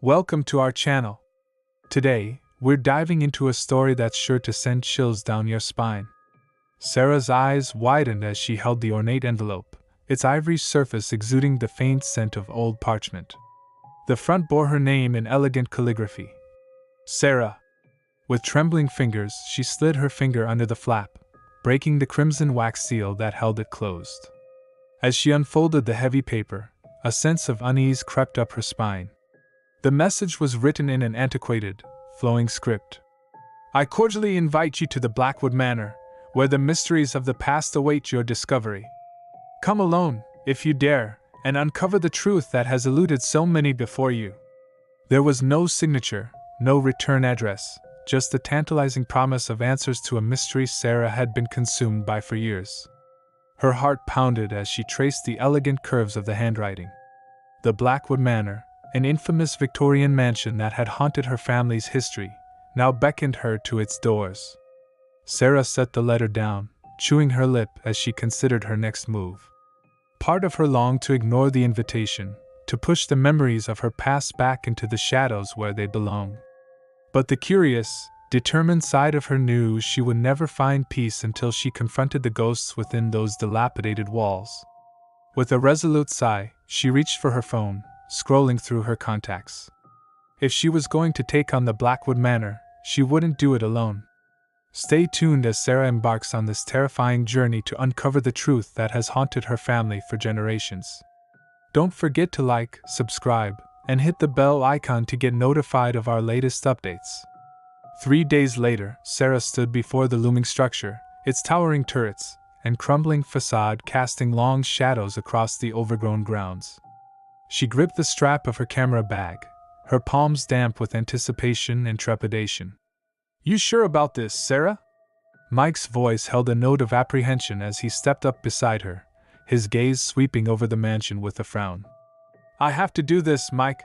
Welcome to our channel. Today, we're diving into a story that's sure to send chills down your spine. Sarah's eyes widened as she held the ornate envelope, its ivory surface exuding the faint scent of old parchment. The front bore her name in elegant calligraphy. Sarah. With trembling fingers, she slid her finger under the flap, breaking the crimson wax seal that held it closed. As she unfolded the heavy paper, a sense of unease crept up her spine. The message was written in an antiquated, flowing script. I cordially invite you to the Blackwood Manor, where the mysteries of the past await your discovery. Come alone, if you dare, and uncover the truth that has eluded so many before you. There was no signature, no return address, just the tantalizing promise of answers to a mystery Sarah had been consumed by for years. Her heart pounded as she traced the elegant curves of the handwriting. The Blackwood Manor, an infamous Victorian mansion that had haunted her family's history, now beckoned her to its doors. Sarah set the letter down, chewing her lip as she considered her next move. Part of her longed to ignore the invitation, to push the memories of her past back into the shadows where they belonged. But the curious, determined side of her knew she would never find peace until she confronted the ghosts within those dilapidated walls. With a resolute sigh, she reached for her phone, scrolling through her contacts. If she was going to take on the Blackwood Manor, she wouldn't do it alone. Stay tuned as Sarah embarks on this terrifying journey to uncover the truth that has haunted her family for generations. Don't forget to like, subscribe, and hit the bell icon to get notified of our latest updates. 3 days later, Sarah stood before the looming structure, its towering turrets and crumbling facade casting long shadows across the overgrown grounds. She gripped the strap of her camera bag, her palms damp with anticipation and trepidation. You sure about this, Sarah? Mike's voice held a note of apprehension as he stepped up beside her, his gaze sweeping over the mansion with a frown. I have to do this, Mike,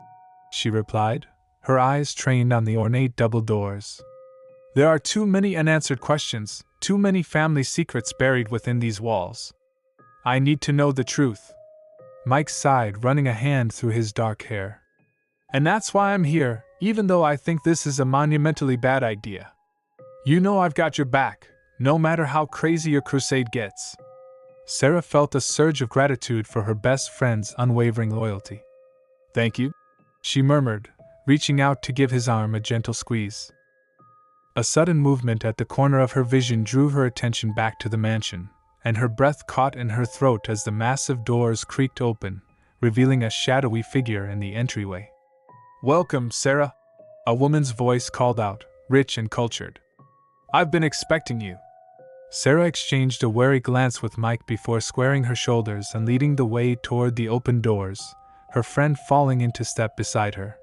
she replied, her eyes trained on the ornate double doors. There are too many unanswered questions, too many family secrets buried within these walls. I need to know the truth. Mike sighed, running a hand through his dark hair. And that's why I'm here, even though I think this is a monumentally bad idea. You know I've got your back, no matter how crazy your crusade gets. Sarah felt a surge of gratitude for her best friend's unwavering loyalty. Thank you, she murmured, reaching out to give his arm a gentle squeeze. A sudden movement at the corner of her vision drew her attention back to the mansion, and her breath caught in her throat as the massive doors creaked open, revealing a shadowy figure in the entryway. Welcome, Sarah, a woman's voice called out, rich and cultured. I've been expecting you. Sarah exchanged a wary glance with Mike before squaring her shoulders and leading the way toward the open doors, her friend falling into step beside her.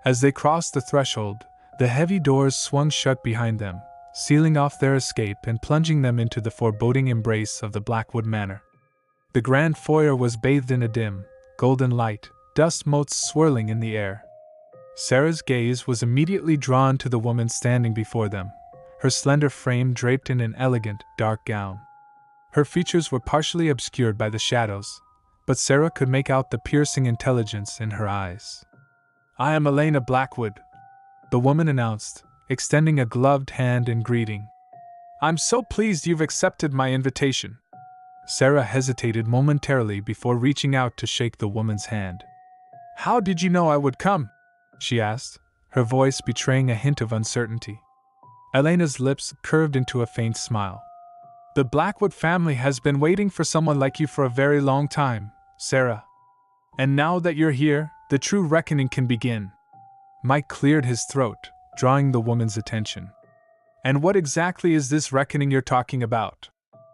As they crossed the threshold, the heavy doors swung shut behind them, sealing off their escape and plunging them into the foreboding embrace of the Blackwood Manor. The grand foyer was bathed in a dim, golden light, dust motes swirling in the air. Sarah's gaze was immediately drawn to the woman standing before them, her slender frame draped in an elegant, dark gown. Her features were partially obscured by the shadows, but Sarah could make out the piercing intelligence in her eyes. I am Elena Blackwood, the woman announced, extending a gloved hand in greeting. I'm so pleased you've accepted my invitation. Sarah hesitated momentarily before reaching out to shake the woman's hand. How did you know I would come? She asked, her voice betraying a hint of uncertainty. Elena's lips curved into a faint smile. The Blackwood family has been waiting for someone like you for a very long time, Sarah. And now that you're here, the true reckoning can begin. Mike cleared his throat, drawing the woman's attention. And what exactly is this reckoning you're talking about?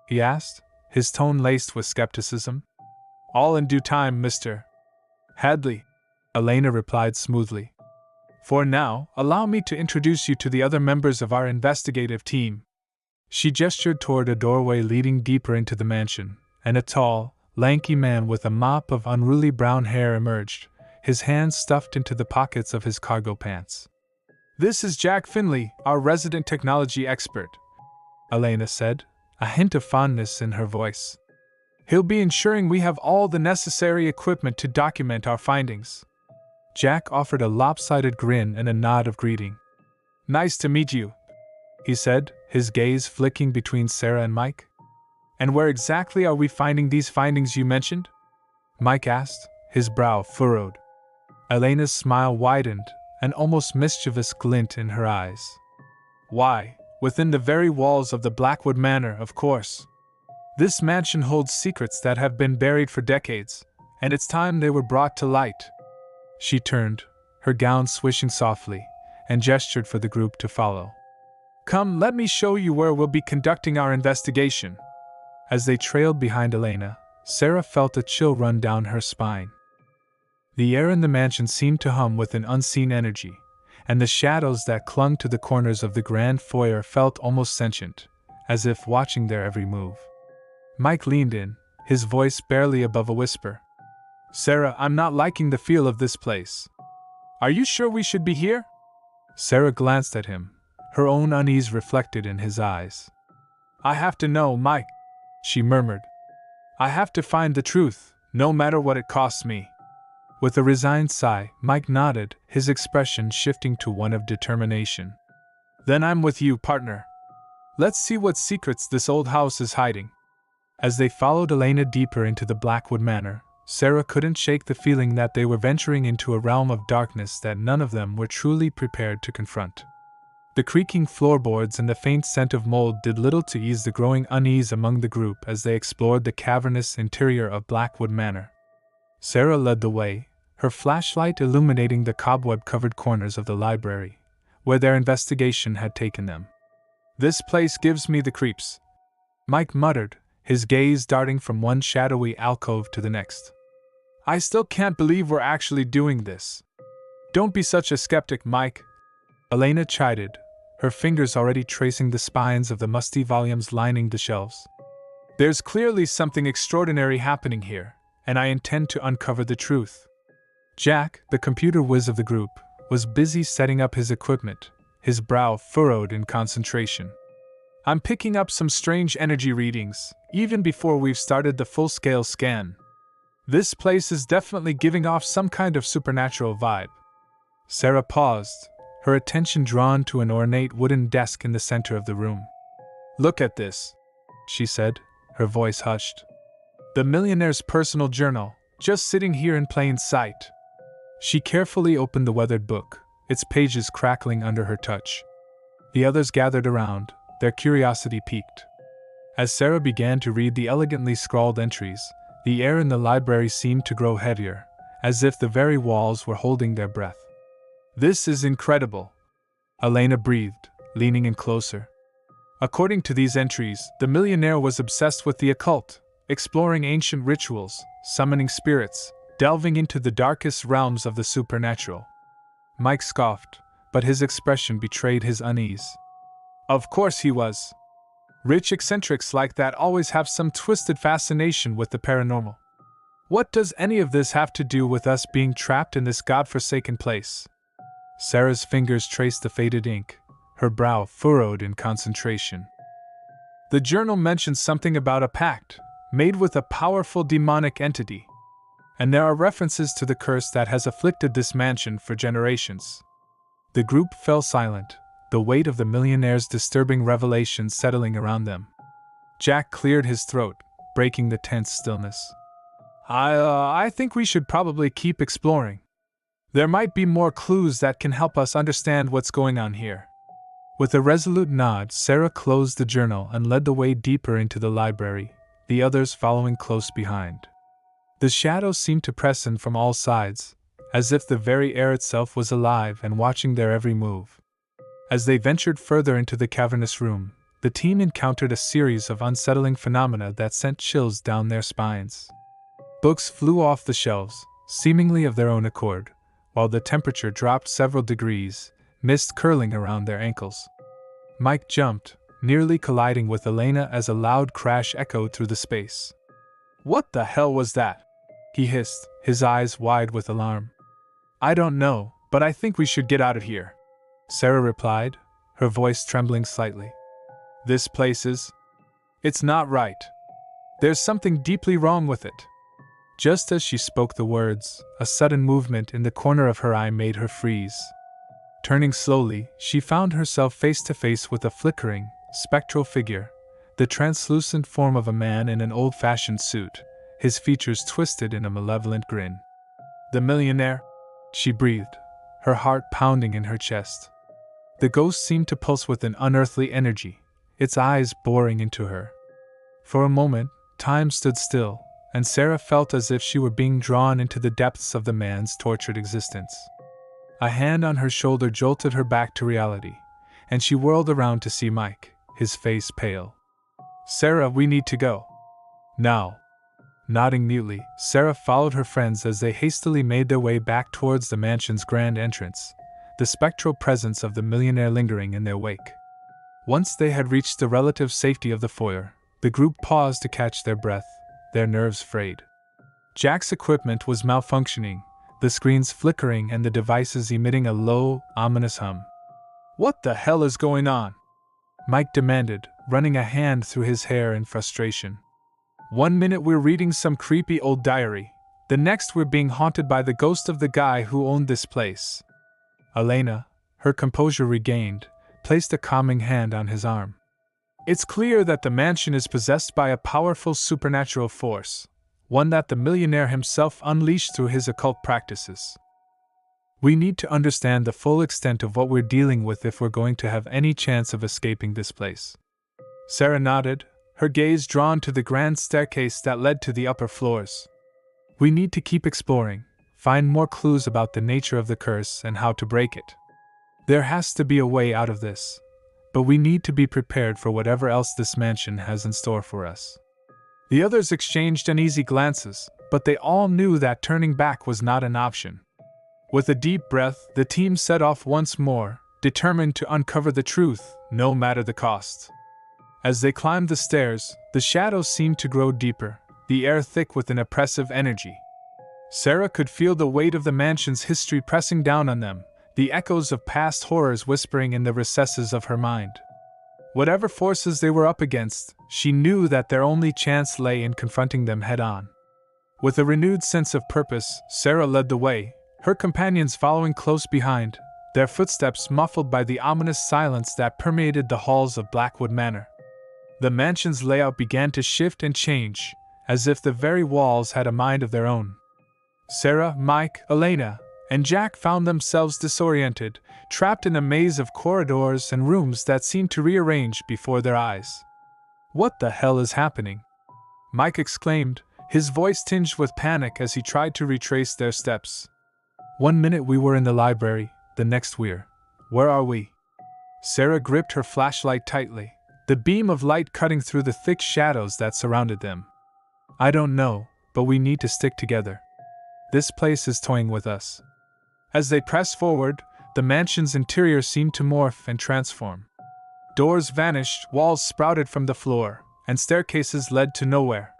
He asked, his tone laced with skepticism. All in due time, Mr. Hadley, Elena replied smoothly. For now, allow me to introduce you to the other members of our investigative team. She gestured toward a doorway leading deeper into the mansion, and a tall, lanky man with a mop of unruly brown hair emerged, his hands stuffed into the pockets of his cargo pants. This is Jack Finley, our resident technology expert, Elena said, a hint of fondness in her voice. He'll be ensuring we have all the necessary equipment to document our findings. Jack offered a lopsided grin and a nod of greeting. "Nice to meet you," he said, his gaze flicking between Sarah and Mike. "And where exactly are we finding these findings you mentioned?" Mike asked, his brow furrowed. Elena's smile widened, an almost mischievous glint in her eyes. "Why, within the very walls of the Blackwood Manor, of course. This mansion holds secrets that have been buried for decades, and it's time they were brought to light." She turned, her gown swishing softly, and gestured for the group to follow. "Come, let me show you where we'll be conducting our investigation." As they trailed behind Elena, Sarah felt a chill run down her spine. The air in the mansion seemed to hum with an unseen energy, and the shadows that clung to the corners of the grand foyer felt almost sentient, as if watching their every move. Mike leaned in, his voice barely above a whisper. "Sarah, I'm not liking the feel of this place. Are you sure we should be here?" Sarah glanced at him, her own unease reflected in his eyes. "I have to know, Mike," she murmured. "I have to find the truth, no matter what it costs me." With a resigned sigh, Mike nodded, his expression shifting to one of determination. "Then I'm with you, partner. Let's see what secrets this old house is hiding." As they followed Elena deeper into the Blackwood Manor, Sarah couldn't shake the feeling that they were venturing into a realm of darkness that none of them were truly prepared to confront. The creaking floorboards and the faint scent of mold did little to ease the growing unease among the group as they explored the cavernous interior of Blackwood Manor. Sarah led the way, her flashlight illuminating the cobweb-covered corners of the library, where their investigation had taken them. "This place gives me the creeps," Mike muttered, his gaze darting from one shadowy alcove to the next. "I still can't believe we're actually doing this." "Don't be such a skeptic, Mike," Elena chided, her fingers already tracing the spines of the musty volumes lining the shelves. "There's clearly something extraordinary happening here, and I intend to uncover the truth." Jack, the computer whiz of the group, was busy setting up his equipment, his brow furrowed in concentration. "I'm picking up some strange energy readings, even before we've started the full-scale scan. This place is definitely giving off some kind of supernatural vibe." Sarah paused, her attention drawn to an ornate wooden desk in the center of the room. "Look at this," she said, her voice hushed. "The millionaire's personal journal, just sitting here in plain sight." She carefully opened the weathered book, its pages crackling under her touch. The others gathered around, their curiosity piqued. As Sarah began to read the elegantly scrawled entries, the air in the library seemed to grow heavier, as if the very walls were holding their breath. "This is incredible," Elena breathed, leaning in closer. "According to these entries, the millionaire was obsessed with the occult, exploring ancient rituals, summoning spirits, delving into the darkest realms of the supernatural." Mike scoffed, but his expression betrayed his unease. "Of course he was. Rich eccentrics like that always have some twisted fascination with the paranormal. What does any of this have to do with us being trapped in this godforsaken place?" Sarah's fingers traced the faded ink, her brow furrowed in concentration. "The journal mentions something about a pact, made with a powerful demonic entity. And there are references to the curse that has afflicted this mansion for generations." The group fell silent, the weight of the millionaire's disturbing revelations settling around them. Jack cleared his throat, breaking the tense stillness. I think we should probably keep exploring. There might be more clues that can help us understand what's going on here." With a resolute nod, Sarah closed the journal and led the way deeper into the library, the others following close behind. The shadows seemed to press in from all sides, as if the very air itself was alive and watching their every move. As they ventured further into the cavernous room, the team encountered a series of unsettling phenomena that sent chills down their spines. Books flew off the shelves, seemingly of their own accord, while the temperature dropped several degrees, mist curling around their ankles. Mike jumped, nearly colliding with Elena as a loud crash echoed through the space. "What the hell was that?" he hissed, his eyes wide with alarm. "I don't know, but I think we should get out of here," Sarah replied, her voice trembling slightly. "This place is... it's not right. There's something deeply wrong with it." Just as she spoke the words, a sudden movement in the corner of her eye made her freeze. Turning slowly, she found herself face to face with a flickering, spectral figure, the translucent form of a man in an old-fashioned suit, his features twisted in a malevolent grin. "The millionaire?" she breathed, her heart pounding in her chest. The ghost seemed to pulse with an unearthly energy, its eyes boring into her. For a moment, time stood still, and Sarah felt as if she were being drawn into the depths of the man's tortured existence. A hand on her shoulder jolted her back to reality, and she whirled around to see Mike, his face pale. "Sarah, we need to go. Now." Nodding mutely, Sarah followed her friends as they hastily made their way back towards the mansion's grand entrance, the spectral presence of the millionaire lingering in their wake. Once they had reached the relative safety of the foyer, the group paused to catch their breath, their nerves frayed. Jack's equipment was malfunctioning, the screens flickering and the devices emitting a low, ominous hum. "What the hell is going on?" Mike demanded, running a hand through his hair in frustration. "One minute we're reading some creepy old diary, the next we're being haunted by the ghost of the guy who owned this place." Elena, her composure regained, placed a calming hand on his arm. "It's clear that the mansion is possessed by a powerful supernatural force, one that the millionaire himself unleashed through his occult practices. We need to understand the full extent of what we're dealing with if we're going to have any chance of escaping this place." Sarah nodded, her gaze drawn to the grand staircase that led to the upper floors. "We need to keep exploring, find more clues about the nature of the curse and how to break it. There has to be a way out of this, but we need to be prepared for whatever else this mansion has in store for us." The others exchanged uneasy glances, but they all knew that turning back was not an option. With a deep breath, the team set off once more, determined to uncover the truth, no matter the cost. As they climbed the stairs, the shadows seemed to grow deeper, the air thick with an oppressive energy. Sarah could feel the weight of the mansion's history pressing down on them, the echoes of past horrors whispering in the recesses of her mind. Whatever forces they were up against, she knew that their only chance lay in confronting them head-on. With a renewed sense of purpose, Sarah led the way, her companions following close behind, their footsteps muffled by the ominous silence that permeated the halls of Blackwood Manor. The mansion's layout began to shift and change, as if the very walls had a mind of their own. Sarah, Mike, Elena, and Jack found themselves disoriented, trapped in a maze of corridors and rooms that seemed to rearrange before their eyes. "What the hell is happening?" Mike exclaimed, his voice tinged with panic as he tried to retrace their steps. "One minute we were in the library, the next we're... Where are we?" Sarah gripped her flashlight tightly, the beam of light cutting through the thick shadows that surrounded them. "I don't know, but we need to stick together. This place is toying with us." As they pressed forward, the mansion's interior seemed to morph and transform. Doors vanished, walls sprouted from the floor, and staircases led to nowhere.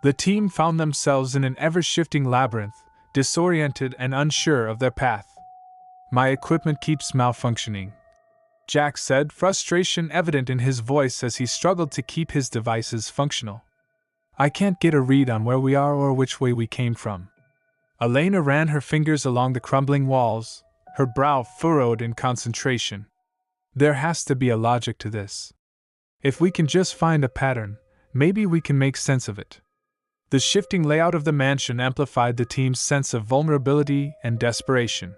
The team found themselves in an ever-shifting labyrinth, disoriented and unsure of their path. "My equipment keeps malfunctioning," Jack said, frustration evident in his voice as he struggled to keep his devices functional. "I can't get a read on where we are or which way we came from." Elena ran her fingers along the crumbling walls, her brow furrowed in concentration. "There has to be a logic to this. If we can just find a pattern, maybe we can make sense of it." The shifting layout of the mansion amplified the team's sense of vulnerability and desperation.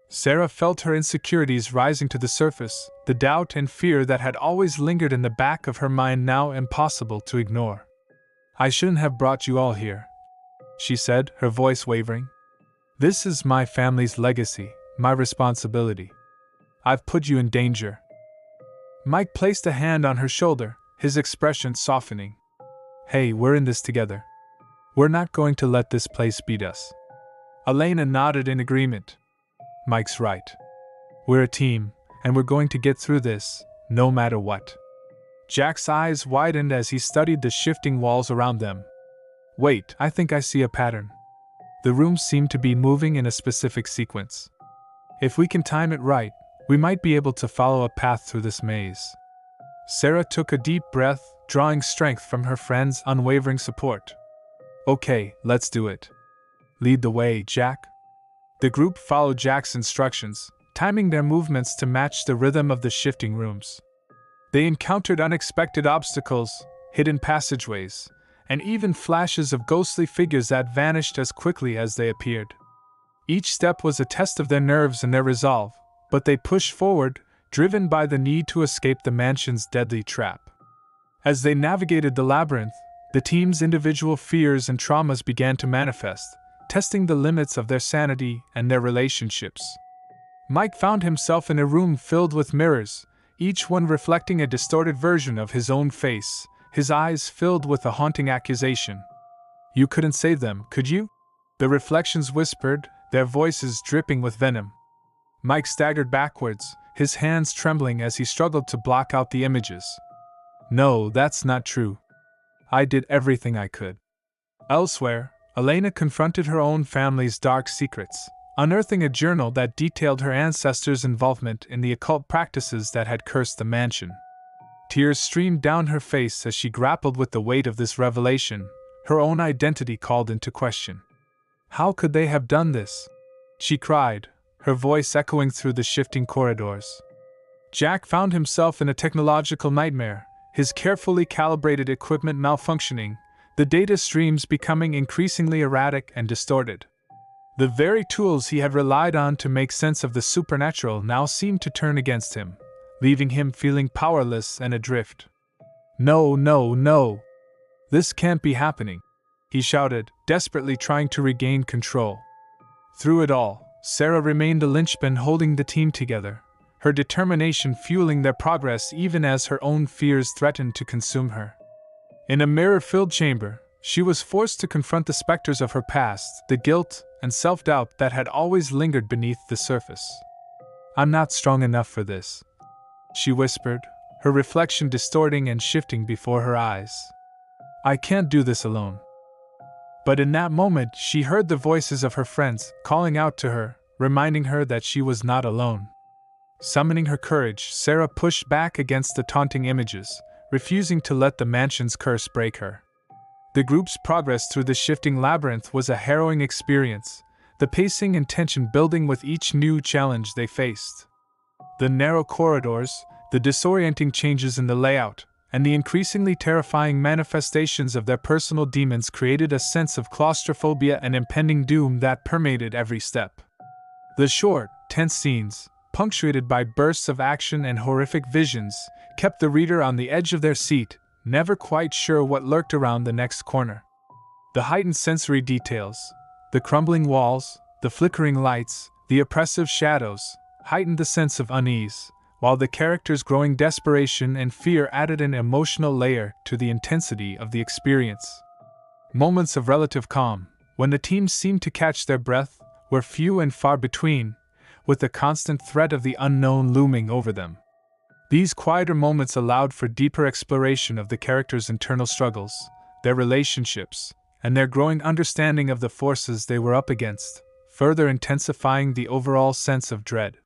Sarah felt her insecurities rising to the surface, the doubt and fear that had always lingered in the back of her mind now impossible to ignore. "I shouldn't have brought you all here," she said, her voice wavering. "This is my family's legacy, my responsibility. I've put you in danger." Mike placed a hand on her shoulder, his expression softening. "Hey, we're in this together. We're not going to let this place beat us." Elena nodded in agreement. "Mike's right. We're a team, and we're going to get through this, no matter what." Jack's eyes widened as he studied the shifting walls around them. "Wait, I think I see a pattern." The rooms seemed to be moving in a specific sequence. "If we can time it right, we might be able to follow a path through this maze." Sarah took a deep breath, drawing strength from her friend's unwavering support. Okay, let's do it. Lead the way, Jack. The group followed Jack's instructions, timing their movements to match the rhythm of the shifting rooms. They encountered unexpected obstacles, hidden passageways, and even flashes of ghostly figures that vanished as quickly as they appeared. Each step was a test of their nerves and their resolve, but they pushed forward, driven by the need to escape the mansion's deadly trap. As they navigated the labyrinth, the team's individual fears and traumas began to manifest, testing the limits of their sanity and their relationships. Mike found himself in a room filled with mirrors, each one reflecting a distorted version of his own face, his eyes filled with a haunting accusation. "You couldn't save them, could you?" the reflections whispered, their voices dripping with venom. Mike staggered backwards, his hands trembling as he struggled to block out the images. "No, that's not true. I did everything I could." Elsewhere, Elena confronted her own family's dark secrets, unearthing a journal that detailed her ancestors' involvement in the occult practices that had cursed the mansion. Tears streamed down her face as she grappled with the weight of this revelation, her own identity called into question. "How could they have done this?" she cried, her voice echoing through the shifting corridors. Jack found himself in a technological nightmare, his carefully calibrated equipment malfunctioning, the data streams becoming increasingly erratic and distorted. The very tools he had relied on to make sense of the supernatural now seemed to turn against him, leaving him feeling powerless and adrift. "No, no, no! This can't be happening," he shouted, desperately trying to regain control. Through it all, Sarah remained the linchpin holding the team together, her determination fueling their progress even as her own fears threatened to consume her. In a mirror-filled chamber, she was forced to confront the specters of her past, the guilt and self-doubt that had always lingered beneath the surface. "I'm not strong enough for this," she whispered, her reflection distorting and shifting before her eyes. "I can't do this alone." But in that moment, she heard the voices of her friends calling out to her, reminding her that she was not alone. Summoning her courage, Sarah pushed back against the taunting images, refusing to let the mansion's curse break her. The group's progress through the shifting labyrinth was a harrowing experience, the pacing and tension building with each new challenge they faced. The narrow corridors, the disorienting changes in the layout, and the increasingly terrifying manifestations of their personal demons created a sense of claustrophobia and impending doom that permeated every step. The short, tense scenes, punctuated by bursts of action and horrific visions, kept the reader on the edge of their seat, never quite sure what lurked around the next corner. The heightened sensory details, the crumbling walls, the flickering lights, the oppressive shadows, heightened the sense of unease, while the characters' growing desperation and fear added an emotional layer to the intensity of the experience. Moments of relative calm, when the team seemed to catch their breath, were few and far between, with the constant threat of the unknown looming over them. These quieter moments allowed for deeper exploration of the characters' internal struggles, their relationships, and their growing understanding of the forces they were up against, further intensifying the overall sense of dread.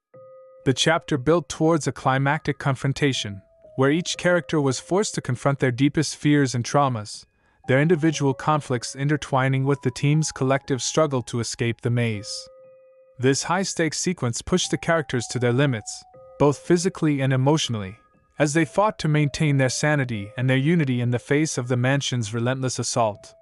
The chapter built towards a climactic confrontation, where each character was forced to confront their deepest fears and traumas, their individual conflicts intertwining with the team's collective struggle to escape the maze. This high-stakes sequence pushed the characters to their limits, both physically and emotionally, as they fought to maintain their sanity and their unity in the face of the mansion's relentless assault.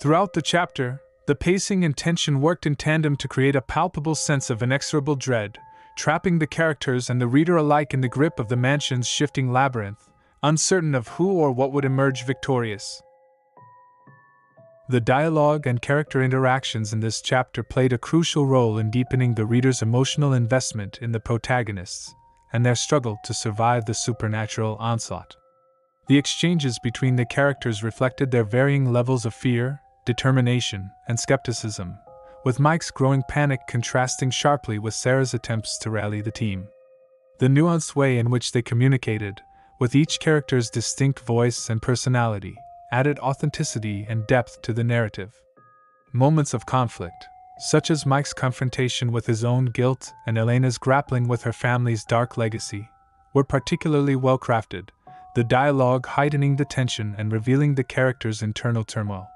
Throughout the chapter, the pacing and tension worked in tandem to create a palpable sense of inexorable dread, trapping the characters and the reader alike in the grip of the mansion's shifting labyrinth, uncertain of who or what would emerge victorious. The dialogue and character interactions in this chapter played a crucial role in deepening the reader's emotional investment in the protagonists and their struggle to survive the supernatural onslaught. The exchanges between the characters reflected their varying levels of fear, determination, and skepticism, with Mike's growing panic contrasting sharply with Sarah's attempts to rally the team. The nuanced way in which they communicated, with each character's distinct voice and personality, added authenticity and depth to the narrative. Moments of conflict, such as Mike's confrontation with his own guilt and Elena's grappling with her family's dark legacy, were particularly well crafted, the dialogue heightening the tension and revealing the characters' internal turmoil.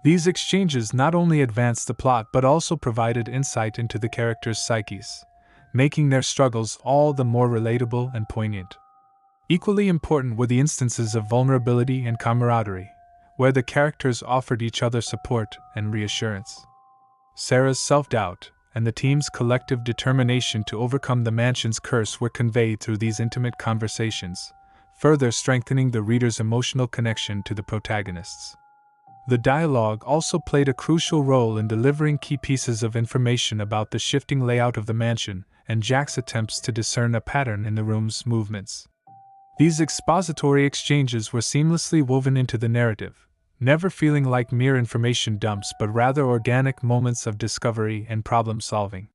These exchanges not only advanced the plot but also provided insight into the characters' psyches, making their struggles all the more relatable and poignant. Equally important were the instances of vulnerability and camaraderie, where the characters offered each other support and reassurance. Sarah's self-doubt and the team's collective determination to overcome the mansion's curse were conveyed through these intimate conversations, further strengthening the reader's emotional connection to the protagonists. The dialogue also played a crucial role in delivering key pieces of information about the shifting layout of the mansion and Jack's attempts to discern a pattern in the room's movements. These expository exchanges were seamlessly woven into the narrative, never feeling like mere information dumps but rather organic moments of discovery and problem-solving.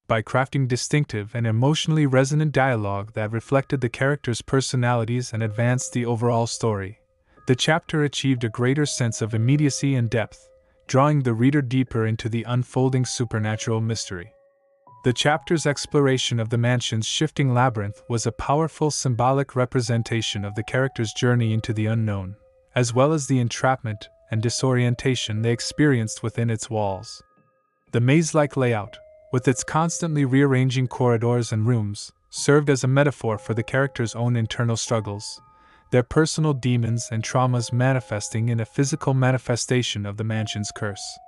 By crafting distinctive and emotionally resonant dialogue that reflected the characters' personalities and advanced the overall story, the chapter achieved a greater sense of immediacy and depth, drawing the reader deeper into the unfolding supernatural mystery. The chapter's exploration of the mansion's shifting labyrinth was a powerful symbolic representation of the characters' journey into the unknown, as well as the entrapment and disorientation they experienced within its walls. The maze-like layout, with its constantly rearranging corridors and rooms, served as a metaphor for the characters' own internal struggles, their personal demons and traumas manifesting in a physical manifestation of the mansion's curse.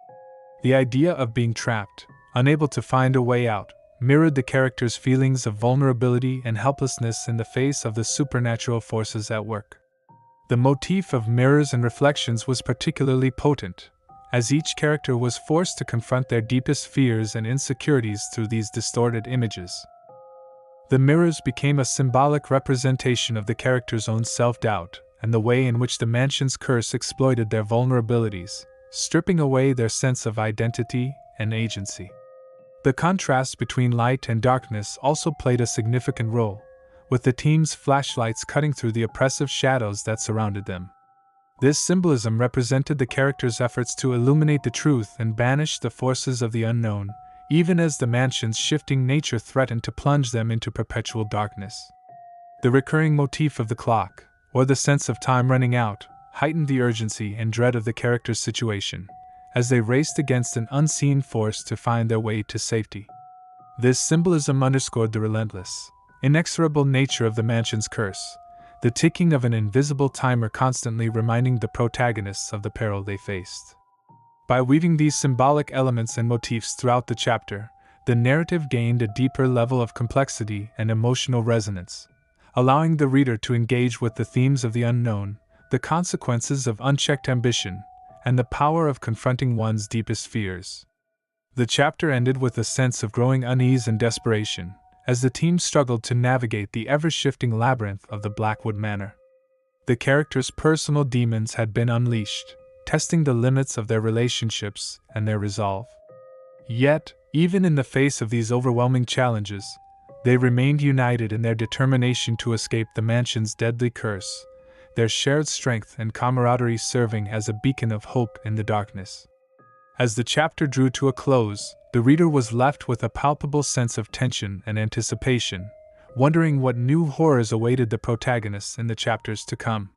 The idea of being trapped, unable to find a way out, mirrored the characters' feelings of vulnerability and helplessness in the face of the supernatural forces at work. The motif of mirrors and reflections was particularly potent, as each character was forced to confront their deepest fears and insecurities through these distorted images. The mirrors became a symbolic representation of the characters' own self-doubt and the way in which the mansion's curse exploited their vulnerabilities, stripping away their sense of identity and agency. The contrast between light and darkness also played a significant role, with the team's flashlights cutting through the oppressive shadows that surrounded them. This symbolism represented the characters' efforts to illuminate the truth and banish the forces of the unknown, even as the mansion's shifting nature threatened to plunge them into perpetual darkness. The recurring motif of the clock, or the sense of time running out, heightened the urgency and dread of the characters' situation, as they raced against an unseen force to find their way to safety. This symbolism underscored the relentless, inexorable nature of the mansion's curse, the ticking of an invisible timer constantly reminding the protagonists of the peril they faced. By weaving these symbolic elements and motifs throughout the chapter, the narrative gained a deeper level of complexity and emotional resonance, allowing the reader to engage with the themes of the unknown, the consequences of unchecked ambition, and the power of confronting one's deepest fears. The chapter ended with a sense of growing unease and desperation, as the team struggled to navigate the ever-shifting labyrinth of the Blackwood Manor. The characters' personal demons had been unleashed, testing the limits of their relationships and their resolve. Yet, even in the face of these overwhelming challenges, they remained united in their determination to escape the mansion's deadly curse, their shared strength and camaraderie serving as a beacon of hope in the darkness. As the chapter drew to a close, the reader was left with a palpable sense of tension and anticipation, wondering what new horrors awaited the protagonists in the chapters to come.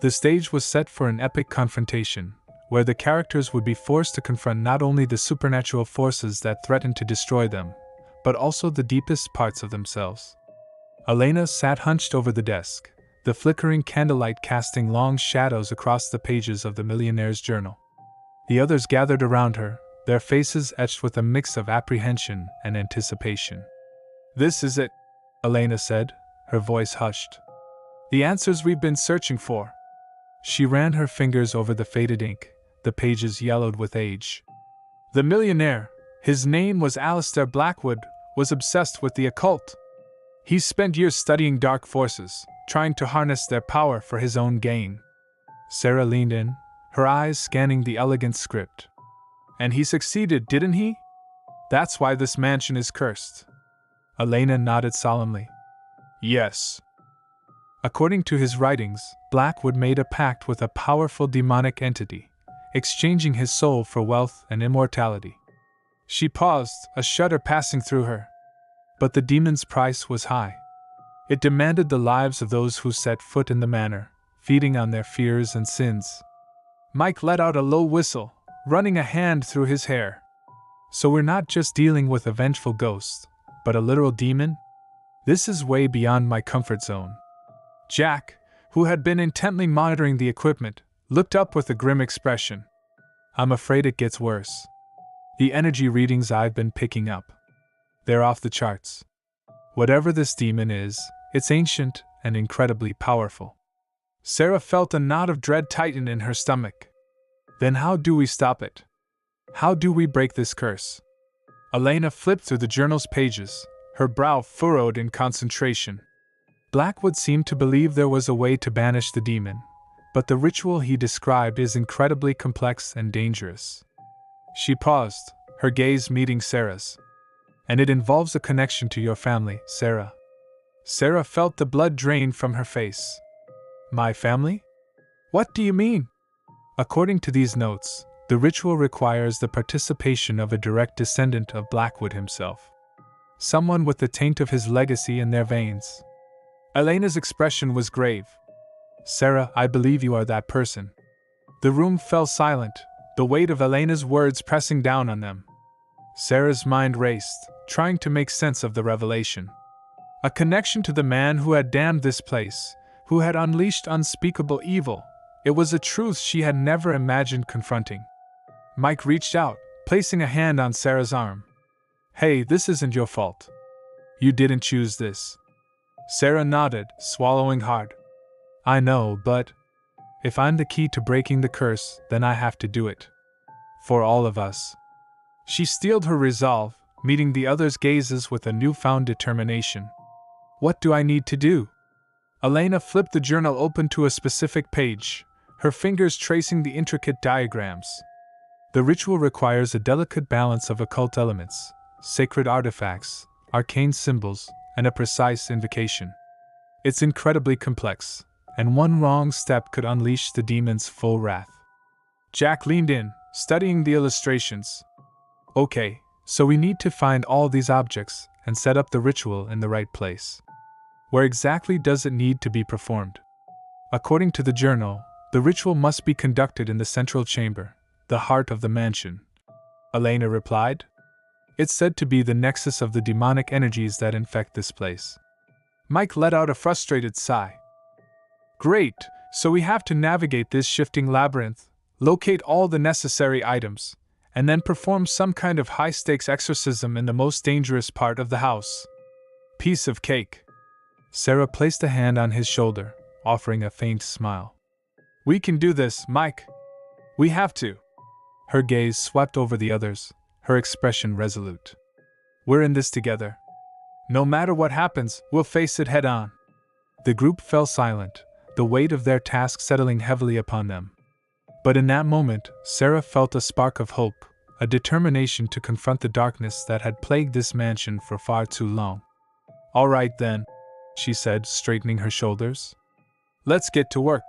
The stage was set for an epic confrontation, where the characters would be forced to confront not only the supernatural forces that threatened to destroy them, but also the deepest parts of themselves. Elena sat hunched over the desk, the flickering candlelight casting long shadows across the pages of the millionaire's journal. The others gathered around her, their faces etched with a mix of apprehension and anticipation. "This is it," Elena said, her voice hushed. "The answers we've been searching for." She ran her fingers over the faded ink, the pages yellowed with age. "The millionaire, his name was Alistair Blackwood, was obsessed with the occult. He spent years studying dark forces, trying to harness their power for his own gain." Sarah leaned in, her eyes scanning the elegant script. "And he succeeded, didn't he? That's why this mansion is cursed." Elena nodded solemnly. "Yes. According to his writings, Blackwood made a pact with a powerful demonic entity, exchanging his soul for wealth and immortality." She paused, a shudder passing through her. But the demon's price was high. It demanded the lives of those who set foot in the manor, feeding on their fears and sins. Mike let out a low whistle, running a hand through his hair. So we're not just dealing with a vengeful ghost, but a literal demon? This is way beyond my comfort zone. Jack, who had been intently monitoring the equipment, looked up with a grim expression. I'm afraid it gets worse. The energy readings I've been picking up. They're off the charts. Whatever this demon is, it's ancient and incredibly powerful. Sarah felt a knot of dread tighten in her stomach. Then how do we stop it? How do we break this curse? Elena flipped through the journal's pages, her brow furrowed in concentration. Blackwood seemed to believe there was a way to banish the demon, but the ritual he described is incredibly complex and dangerous. She paused, her gaze meeting Sarah's. And it involves a connection to your family, Sarah. Sarah felt the blood drain from her face. My family? What do you mean? According to these notes, the ritual requires the participation of a direct descendant of Blackwood himself. Someone with the taint of his legacy in their veins. Elena's expression was grave. Sarah, I believe you are that person. The room fell silent, the weight of Elena's words pressing down on them. Sarah's mind raced, trying to make sense of the revelation. A connection to the man who had damned this place, who had unleashed unspeakable evil. It was a truth she had never imagined confronting. Mike reached out, placing a hand on Sarah's arm. Hey, this isn't your fault. You didn't choose this. Sarah nodded, swallowing hard. I know, but if I'm the key to breaking the curse, then I have to do it. For all of us. She steeled her resolve, meeting the others' gazes with a newfound determination. What do I need to do? Elena flipped the journal open to a specific page, her fingers tracing the intricate diagrams. The ritual requires a delicate balance of occult elements, sacred artifacts, arcane symbols, and a precise invocation. It's incredibly complex, and one wrong step could unleash the demon's full wrath. Jack leaned in, studying the illustrations. Okay, so we need to find all these objects and set up the ritual in the right place. Where exactly does it need to be performed? According to the journal, the ritual must be conducted in the central chamber, the heart of the mansion. Elena replied. It's said to be the nexus of the demonic energies that infect this place. Mike let out a frustrated sigh. Great, so we have to navigate this shifting labyrinth, locate all the necessary items, and then perform some kind of high-stakes exorcism in the most dangerous part of the house. Piece of cake. Sarah placed a hand on his shoulder, offering a faint smile. We can do this, Mike. We have to. Her gaze swept over the others, her expression resolute. We're in this together. No matter what happens, we'll face it head on. The group fell silent, the weight of their task settling heavily upon them. But in that moment, Sarah felt a spark of hope, a determination to confront the darkness that had plagued this mansion for far too long. All right then, she said, straightening her shoulders. Let's get to work.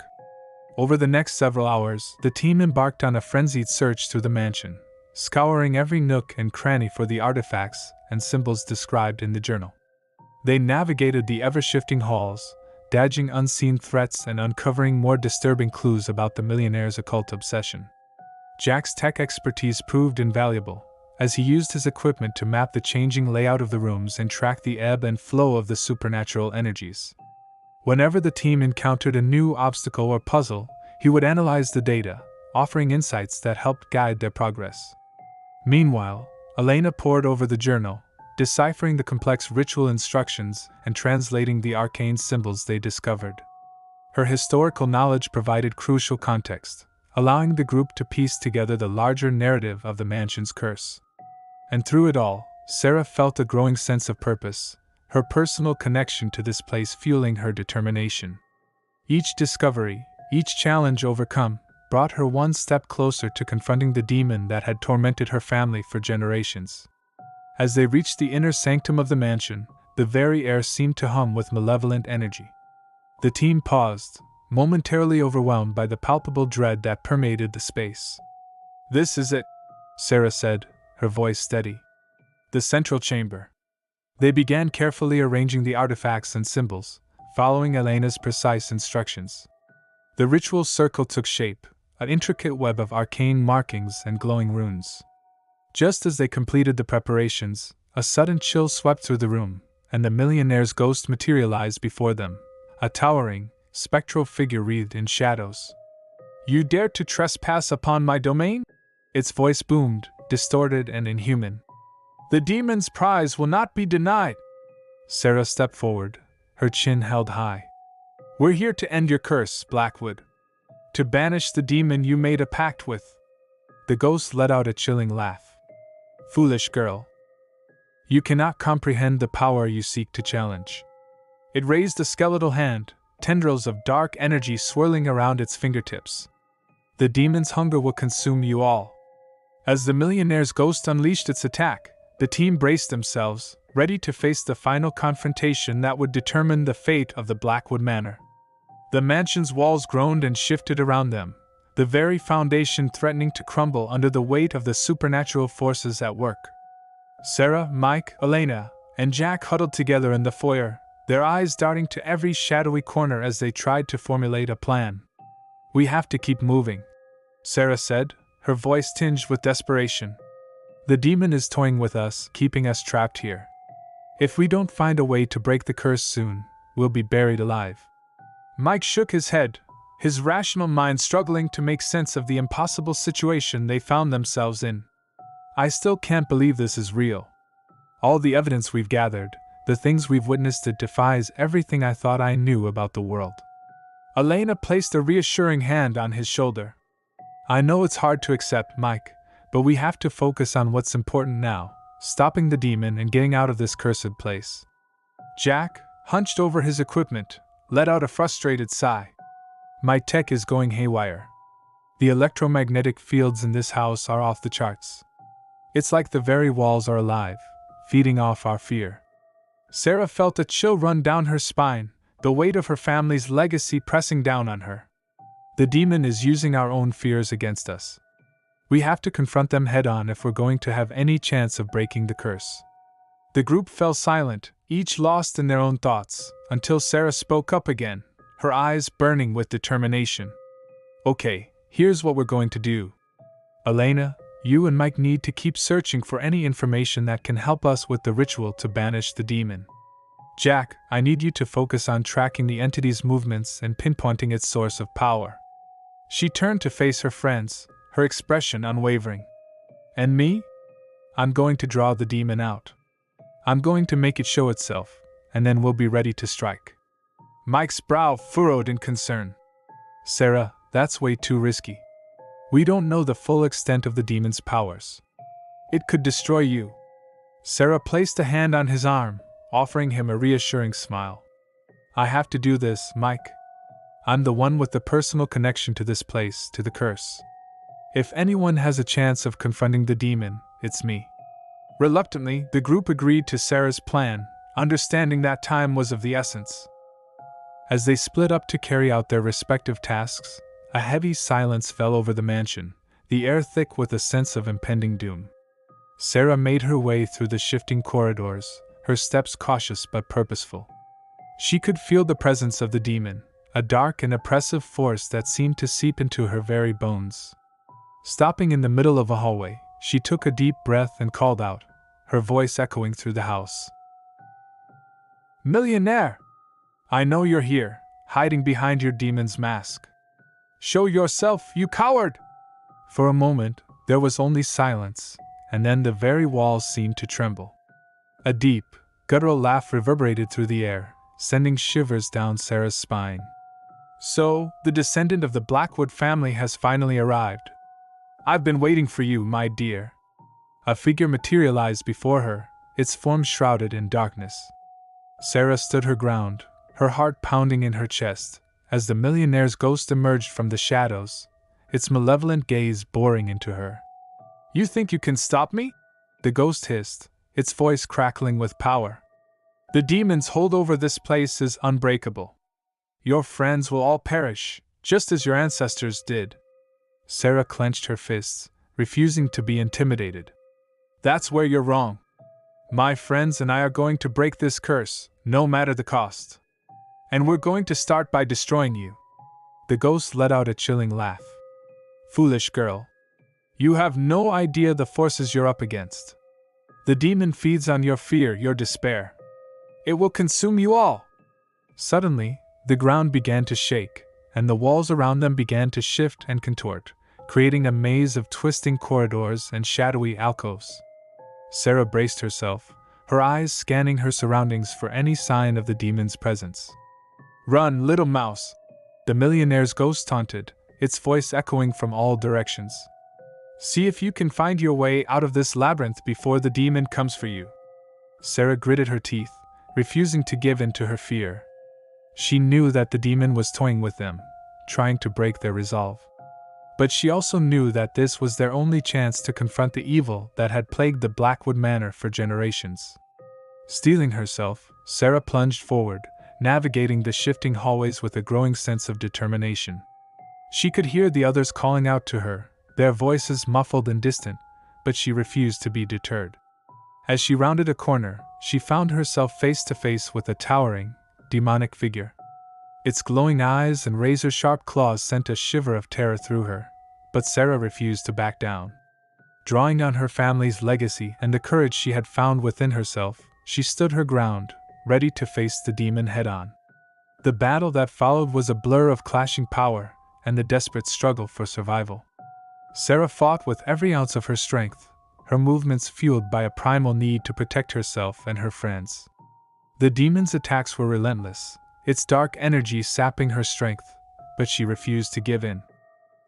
Over the next several hours, the team embarked on a frenzied search through the mansion, scouring every nook and cranny for the artifacts and symbols described in the journal. They navigated the ever-shifting halls, dodging unseen threats and uncovering more disturbing clues about the millionaire's occult obsession. Jack's tech expertise proved invaluable, as he used his equipment to map the changing layout of the rooms and track the ebb and flow of the supernatural energies. Whenever the team encountered a new obstacle or puzzle, he would analyze the data, offering insights that helped guide their progress. Meanwhile, Elena pored over the journal, deciphering the complex ritual instructions and translating the arcane symbols they discovered. Her historical knowledge provided crucial context, allowing the group to piece together the larger narrative of the mansion's curse. And through it all, Sarah felt a growing sense of purpose, her personal connection to this place fueling her determination. Each discovery, each challenge overcome, brought her one step closer to confronting the demon that had tormented her family for generations. As they reached the inner sanctum of the mansion, the very air seemed to hum with malevolent energy. The team paused, momentarily overwhelmed by the palpable dread that permeated the space. This is it, Sarah said, her voice steady. The central chamber. They began carefully arranging the artifacts and symbols, following Elena's precise instructions. The ritual circle took shape, an intricate web of arcane markings and glowing runes. Just as they completed the preparations, a sudden chill swept through the room, and the millionaire's ghost materialized before them, a towering, spectral figure wreathed in shadows. "You dare to trespass upon my domain?" Its voice boomed, distorted and inhuman. "The demon's prize will not be denied." Sarah stepped forward, her chin held high. "We're here to end your curse, Blackwood. To banish the demon you made a pact with." The ghost let out a chilling laugh. "Foolish girl. You cannot comprehend the power you seek to challenge." It raised a skeletal hand, tendrils of dark energy swirling around its fingertips. "The demon's hunger will consume you all." As the millionaire's ghost unleashed its attack, the team braced themselves, ready to face the final confrontation that would determine the fate of the Blackwood Manor. The mansion's walls groaned and shifted around them, the very foundation threatening to crumble under the weight of the supernatural forces at work. Sarah, Mike, Elena, and Jack huddled together in the foyer, their eyes darting to every shadowy corner as they tried to formulate a plan. "We have to keep moving," Sarah said, her voice tinged with desperation. "The demon is toying with us, keeping us trapped here. If we don't find a way to break the curse soon, we'll be buried alive." Mike shook his head, his rational mind struggling to make sense of the impossible situation they found themselves in. "I still can't believe this is real. All the evidence we've gathered, the things we've witnessed, it defies everything I thought I knew about the world." Elena placed a reassuring hand on his shoulder. "I know it's hard to accept, Mike, but we have to focus on what's important now, stopping the demon and getting out of this cursed place." Jack, hunched over his equipment, let out a frustrated sigh. "My tech is going haywire. The electromagnetic fields in this house are off the charts. It's like the very walls are alive, feeding off our fear." Sarah felt a chill run down her spine, the weight of her family's legacy pressing down on her. "The demon is using our own fears against us. We have to confront them head-on if we're going to have any chance of breaking the curse." The group fell silent, each lost in their own thoughts, until Sarah spoke up again, her eyes burning with determination. "Okay, here's what we're going to do. Elena, you and Mike need to keep searching for any information that can help us with the ritual to banish the demon. Jack, I need you to focus on tracking the entity's movements and pinpointing its source of power." She turned to face her friends, her expression unwavering. "And me? I'm going to draw the demon out. I'm going to make it show itself, and then we'll be ready to strike." Mike's brow furrowed in concern. "Sarah, that's way too risky. We don't know the full extent of the demon's powers. It could destroy you." Sarah placed a hand on his arm, offering him a reassuring smile. "I have to do this, Mike. I'm the one with the personal connection to this place, to the curse. If anyone has a chance of confronting the demon, it's me." Reluctantly, the group agreed to Sarah's plan, understanding that time was of the essence. As they split up to carry out their respective tasks, a heavy silence fell over the mansion, the air thick with a sense of impending doom. Sarah made her way through the shifting corridors, her steps cautious but purposeful. She could feel the presence of the demon, a dark and oppressive force that seemed to seep into her very bones. Stopping in the middle of a hallway, she took a deep breath and called out, her voice echoing through the house. "Millionaire! I know you're here, hiding behind your demon's mask. Show yourself, you coward!" For a moment, there was only silence, and then the very walls seemed to tremble. A deep, guttural laugh reverberated through the air, sending shivers down Sarah's spine. "So, the descendant of the Blackwood family has finally arrived. I've been waiting for you, my dear." A figure materialized before her, its form shrouded in darkness. Sarah stood her ground, her heart pounding in her chest, as the millionaire's ghost emerged from the shadows, its malevolent gaze boring into her. "You think you can stop me?" the ghost hissed, its voice crackling with power. "The demon's hold over this place is unbreakable. Your friends will all perish, just as your ancestors did." Sarah clenched her fists, refusing to be intimidated. "That's where you're wrong. My friends and I are going to break this curse, no matter the cost. And we're going to start by destroying you." The ghost let out a chilling laugh. Foolish girl. You have no idea the forces you're up against. The demon feeds on your fear, your despair. It will consume you all. Suddenly, the ground began to shake, and the walls around them began to shift and contort, creating a maze of twisting corridors and shadowy alcoves. Sarah braced herself, her eyes scanning her surroundings for any sign of the demon's presence. "Run, little mouse!" The millionaire's ghost taunted, its voice echoing from all directions. "See if you can find your way out of this labyrinth before the demon comes for you." Sarah gritted her teeth, refusing to give in to her fear. She knew that the demon was toying with them, trying to break their resolve. But she also knew that this was their only chance to confront the evil that had plagued the Blackwood Manor for generations. Steeling herself, Sarah plunged forward, navigating the shifting hallways with a growing sense of determination. She could hear the others calling out to her, their voices muffled and distant, but she refused to be deterred. As she rounded a corner, she found herself face to face with a towering, demonic figure. Its glowing eyes and razor-sharp claws sent a shiver of terror through her, but Sarah refused to back down. Drawing on her family's legacy and the courage she had found within herself, she stood her ground, ready to face the demon head-on. The battle that followed was a blur of clashing power and the desperate struggle for survival. Sarah fought with every ounce of her strength, her movements fueled by a primal need to protect herself and her friends. The demon's attacks were relentless, its dark energy sapping her strength, but she refused to give in.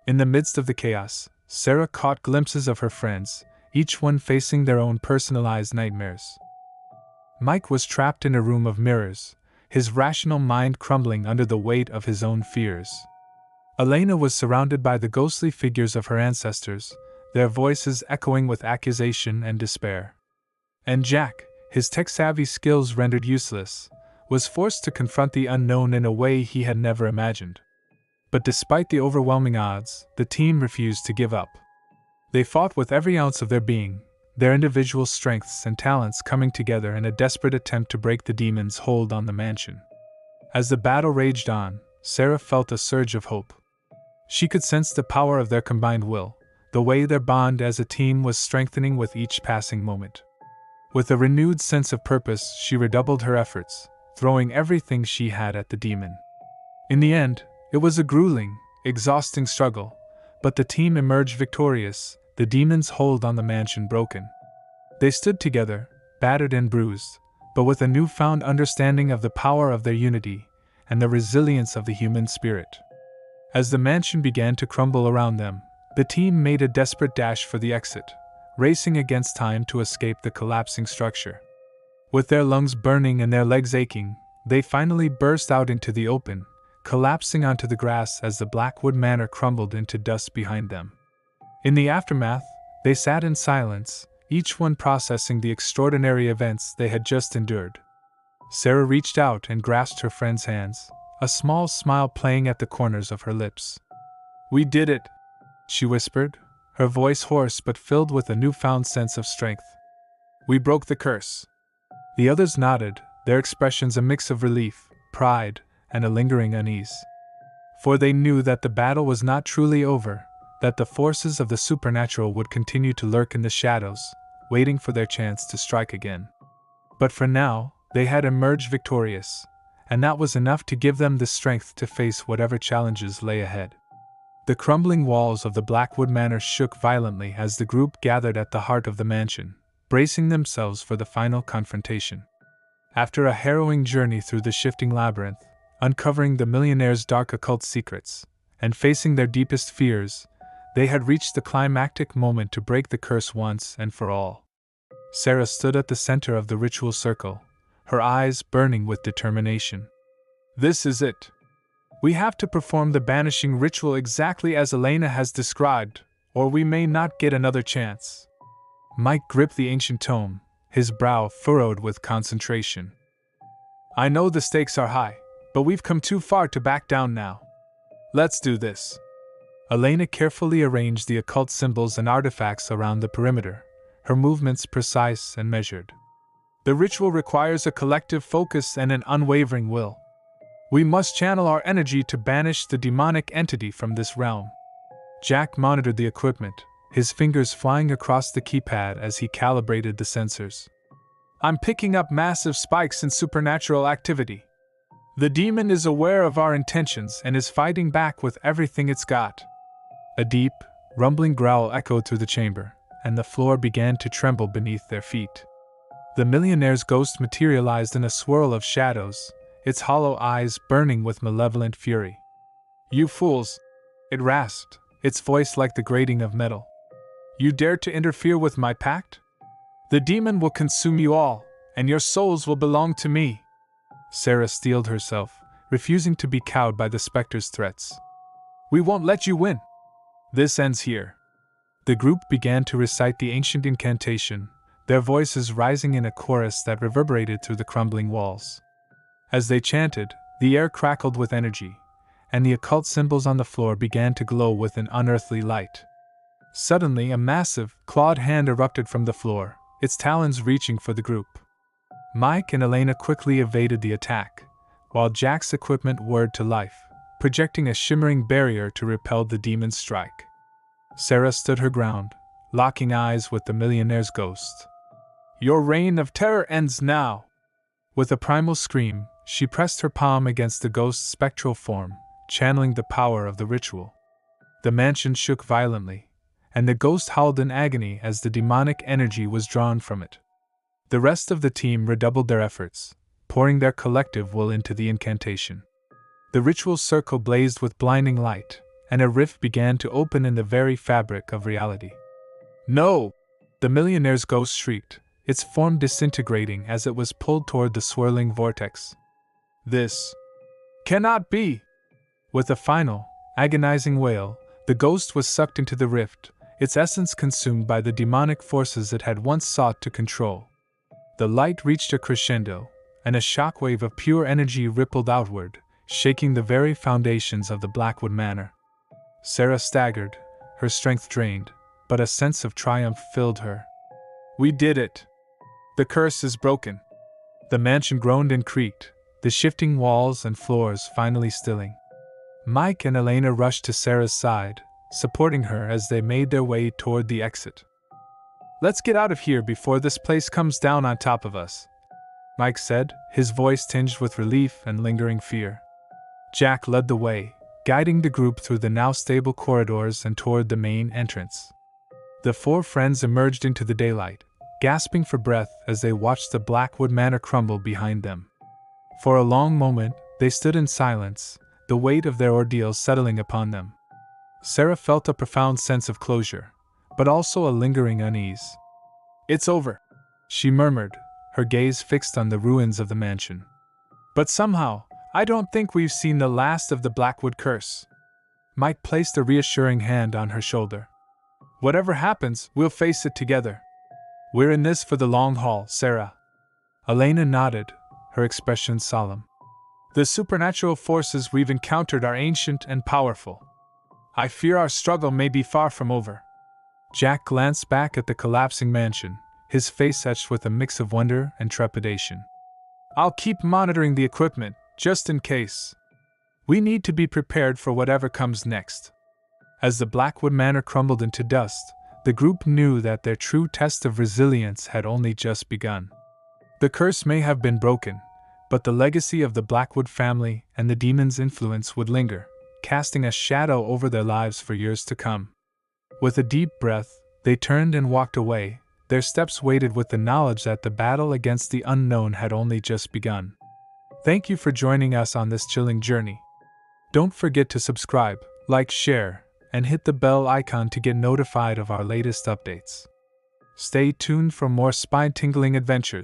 In the midst of the chaos, Sarah caught glimpses of her friends, each one facing their own personalized nightmares. Mike was trapped in a room of mirrors, his rational mind crumbling under the weight of his own fears. Elena was surrounded by the ghostly figures of her ancestors, their voices echoing with accusation and despair. And Jack, his tech-savvy skills rendered useless, was forced to confront the unknown in a way he had never imagined. But despite the overwhelming odds, the team refused to give up. They fought with every ounce of their being, their individual strengths and talents coming together in a desperate attempt to break the demon's hold on the mansion. As the battle raged on, Sarah felt a surge of hope. She could sense the power of their combined will, the way their bond as a team was strengthening with each passing moment. With a renewed sense of purpose, she redoubled her efforts, throwing everything she had at the demon. In the end, it was a grueling, exhausting struggle, but the team emerged victorious, the demon's hold on the mansion broken. They stood together, battered and bruised, but with a newfound understanding of the power of their unity and the resilience of the human spirit. As the mansion began to crumble around them, the team made a desperate dash for the exit, racing against time to escape the collapsing structure. With their lungs burning and their legs aching, they finally burst out into the open, collapsing onto the grass as the Blackwood Manor crumbled into dust behind them. In the aftermath, they sat in silence, each one processing the extraordinary events they had just endured. Sarah reached out and grasped her friend's hands, a small smile playing at the corners of her lips. "We did it," she whispered, her voice hoarse but filled with a newfound sense of strength. "We broke the curse." The others nodded, their expressions a mix of relief, pride, and a lingering unease. For they knew that the battle was not truly over, that the forces of the supernatural would continue to lurk in the shadows, waiting for their chance to strike again. But for now, they had emerged victorious, and that was enough to give them the strength to face whatever challenges lay ahead. The crumbling walls of the Blackwood Manor shook violently as the group gathered at the heart of the mansion, bracing themselves for the final confrontation. After a harrowing journey through the shifting labyrinth, uncovering the millionaire's dark occult secrets, and facing their deepest fears, they had reached the climactic moment to break the curse once and for all. Sarah stood at the center of the ritual circle, her eyes burning with determination. "This is it. We have to perform the banishing ritual exactly as Elena has described, or we may not get another chance." Mike gripped the ancient tome, his brow furrowed with concentration. "I know the stakes are high, but we've come too far to back down now. Let's do this." Elena carefully arranged the occult symbols and artifacts around the perimeter, her movements precise and measured. "The ritual requires a collective focus and an unwavering will. We must channel our energy to banish the demonic entity from this realm." Jack monitored the equipment, his fingers flying across the keypad as he calibrated the sensors. I'm picking up massive spikes in supernatural activity. The demon is aware of our intentions and is fighting back with everything it's got. A deep, rumbling growl echoed through the chamber, and the floor began to tremble beneath their feet. The millionaire's ghost materialized in a swirl of shadows, its hollow eyes burning with malevolent fury. You fools! It rasped, its voice like the grating of metal. You dare to interfere with my pact? The demon will consume you all, and your souls will belong to me. Sarah steeled herself, refusing to be cowed by the specter's threats. We won't let you win. This ends here. The group began to recite the ancient incantation, their voices rising in a chorus that reverberated through the crumbling walls. As they chanted, the air crackled with energy, and the occult symbols on the floor began to glow with an unearthly light. Suddenly, a massive, clawed hand erupted from the floor, its talons reaching for the group. Mike and Elena quickly evaded the attack, while Jack's equipment whirred to life, projecting a shimmering barrier to repel the demon's strike. Sarah stood her ground, locking eyes with the millionaire's ghost. Your reign of terror ends now! With a primal scream, she pressed her palm against the ghost's spectral form, channeling the power of the ritual. The mansion shook violently, and the ghost howled in agony as the demonic energy was drawn from it. The rest of the team redoubled their efforts, pouring their collective will into the incantation. The ritual circle blazed with blinding light, and a rift began to open in the very fabric of reality. No! The millionaire's ghost shrieked, its form disintegrating as it was pulled toward the swirling vortex. This cannot be! With a final, agonizing wail, the ghost was sucked into the rift, its essence consumed by the demonic forces it had once sought to control. The light reached a crescendo, and a shockwave of pure energy rippled outward, shaking the very foundations of the Blackwood Manor. Sarah staggered, her strength drained, but a sense of triumph filled her. We did it! The curse is broken! The mansion groaned and creaked, the shifting walls and floors finally stilling. Mike and Elena rushed to Sarah's side, supporting her as they made their way toward the exit. Let's get out of here before this place comes down on top of us, Mike said, his voice tinged with relief and lingering fear. Jack led the way, guiding the group through the now stable corridors and toward the main entrance. The four friends emerged into the daylight, gasping for breath as they watched the Blackwood Manor crumble behind them. For a long moment, they stood in silence, the weight of their ordeal settling upon them. Sarah felt a profound sense of closure, but also a lingering unease. It's over, she murmured, her gaze fixed on the ruins of the mansion. But somehow, I don't think we've seen the last of the Blackwood curse. Mike placed a reassuring hand on her shoulder. Whatever happens, we'll face it together. We're in this for the long haul, Sarah. Elena nodded, her expression solemn. The supernatural forces we've encountered are ancient and powerful. I fear our struggle may be far from over. Jack glanced back at the collapsing mansion, his face etched with a mix of wonder and trepidation. I'll keep monitoring the equipment, just in case. We need to be prepared for whatever comes next. As the Blackwood Manor crumbled into dust, the group knew that their true test of resilience had only just begun. The curse may have been broken, but the legacy of the Blackwood family and the demon's influence would linger, casting a shadow over their lives for years to come. With a deep breath, they turned and walked away, their steps weighted with the knowledge that the battle against the unknown had only just begun. Thank you for joining us on this chilling journey. Don't forget to subscribe, like, share, and hit the bell icon to get notified of our latest updates. Stay tuned for more spine-tingling adventures.